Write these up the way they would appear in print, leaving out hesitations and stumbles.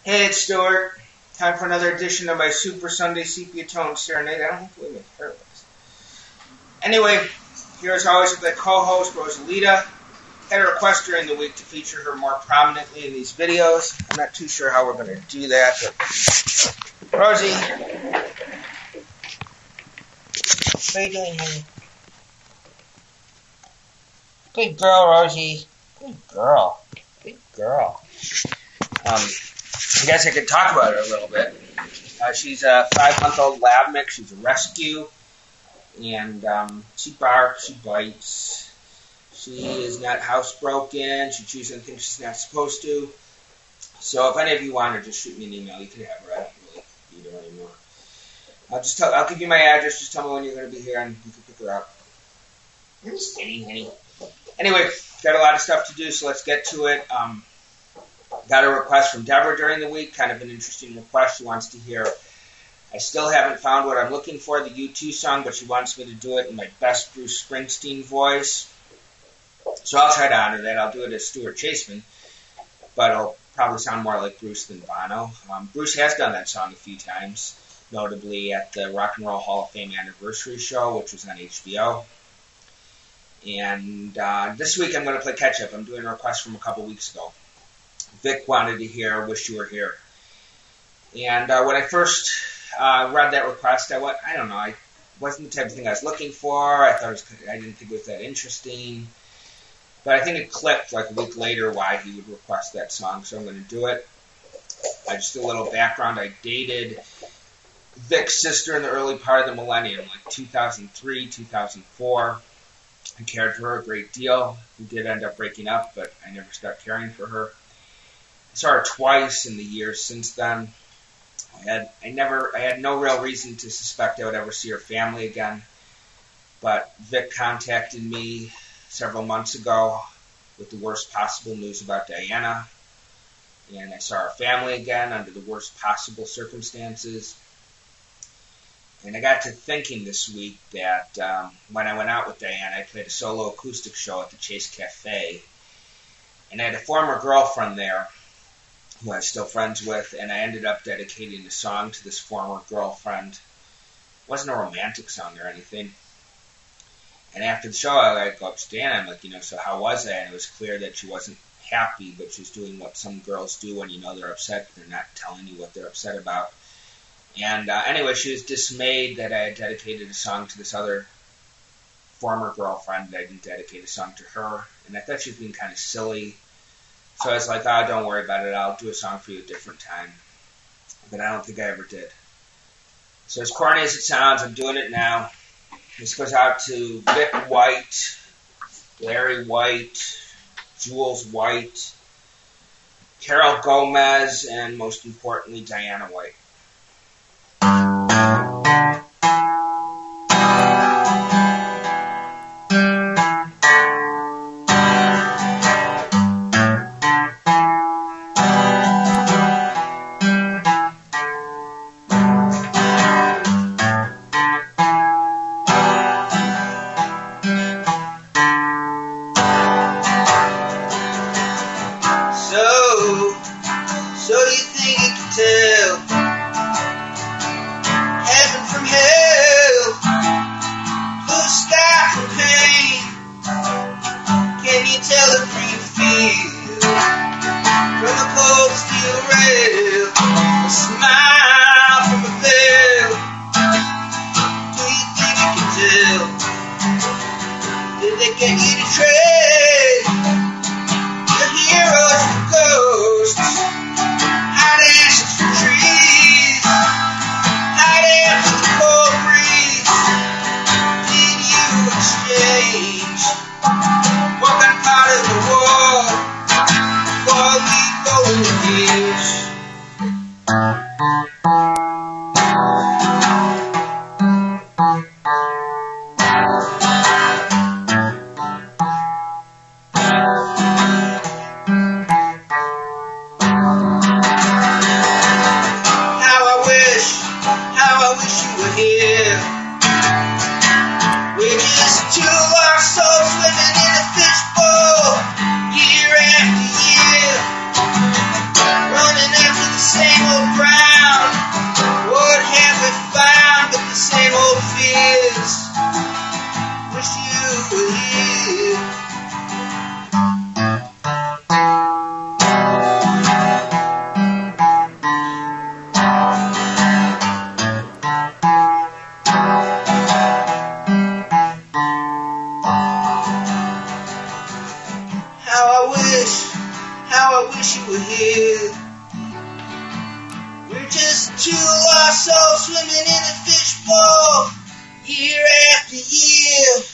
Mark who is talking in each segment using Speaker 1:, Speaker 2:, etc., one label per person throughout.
Speaker 1: Hey, it's Stuart. Time for another edition of my Super Sunday Sepia-tone Serenade. I don't think we make hairless. Anyway, here as always with my co-host, Rosalita. Had a request during the week to feature her more prominently in these videos. I'm not too sure how we're going to do that, but Rosie, what are you doing, honey? Good girl, Rosie. Good girl. Good girl. I guess I could talk about her a little bit. She's a 5-month-old lab mix. She's a rescue. And she barks, she bites. She is not housebroken. She chews on things she's not supposed to. So if any of you want her, just shoot me an email. You can have her. I don't really need her anymore. I'll give you my address. Just tell me when you're going to be here and you can pick her up. I'm just kidding, honey. Anyway, got a lot of stuff to do, so let's get to it. Got a request from Deborah during the week, kind of an interesting request. She wants to hear, I still haven't found what I'm looking for, the U2 song, but she wants me to do it in my best Bruce Springsteen voice. So I'll try to honor that. I'll do it as Stuart Chaseman, but it'll probably sound more like Bruce than Bono. Bruce has done that song a few times, notably at the Rock and Roll Hall of Fame anniversary show, which was on HBO. And this week I'm going to play catch-up. I'm doing a request from a couple weeks ago. Vic wanted to hear Wish You Were Here. And when I first read that request, I don't know, it wasn't the type of thing I was looking for. I didn't think it was that interesting. But I think it clicked like a week later why he would request that song, so I'm going to do it. Just a little background, I dated Vic's sister in the early part of the millennium, like 2003, 2004. I cared for her a great deal. We did end up breaking up, but I never stopped caring for her. I saw her twice in the years since then. I had no real reason to suspect I would ever see her family again. But Vic contacted me several months ago with the worst possible news about Diana. And I saw her family again under the worst possible circumstances. And I got to thinking this week that when I went out with Diana, I played a solo acoustic show at the Chase Cafe. And I had a former girlfriend there who I'm still friends with, and I ended up dedicating the song to this former girlfriend. It wasn't a romantic song or anything. And after the show, I go up to Diana, I'm like, so how was I? And it was clear that she wasn't happy, but she was doing what some girls do when they're upset. They're not telling you what they're upset about. And anyway, she was dismayed that I had dedicated a song to this other former girlfriend. I didn't dedicate a song to her. And I thought she was being kind of silly. So I was like, don't worry about it. I'll do a song for you at a different time. But I don't think I ever did. So as corny as it sounds, I'm doing it now. This goes out to Vic White, Larry White, Jules White, Carol Gomez, and most importantly, Diana White. So you think you can tell heaven from hell, blue sky from pain? Can you tell the free feel from a cold steel rail, a smile from a veil? Do you think you can tell? Did they get you to trade the heroes for ghosts? Hot ashes from trees, hot air from the cold breeze. Did you exchange one part of the war for the golden years? How I wish you were here. We're just two lost souls swimming in a fishbowl, year after year, running with. We're just two lost souls swimming in a fishbowl, year after year,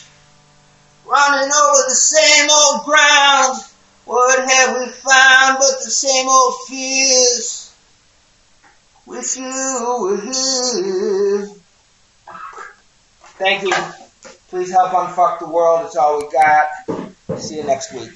Speaker 1: running over the same old ground. What have we found but the same old fears? Wish you were here. Thank you. Please help unfuck the world. It's all we got. See you next week.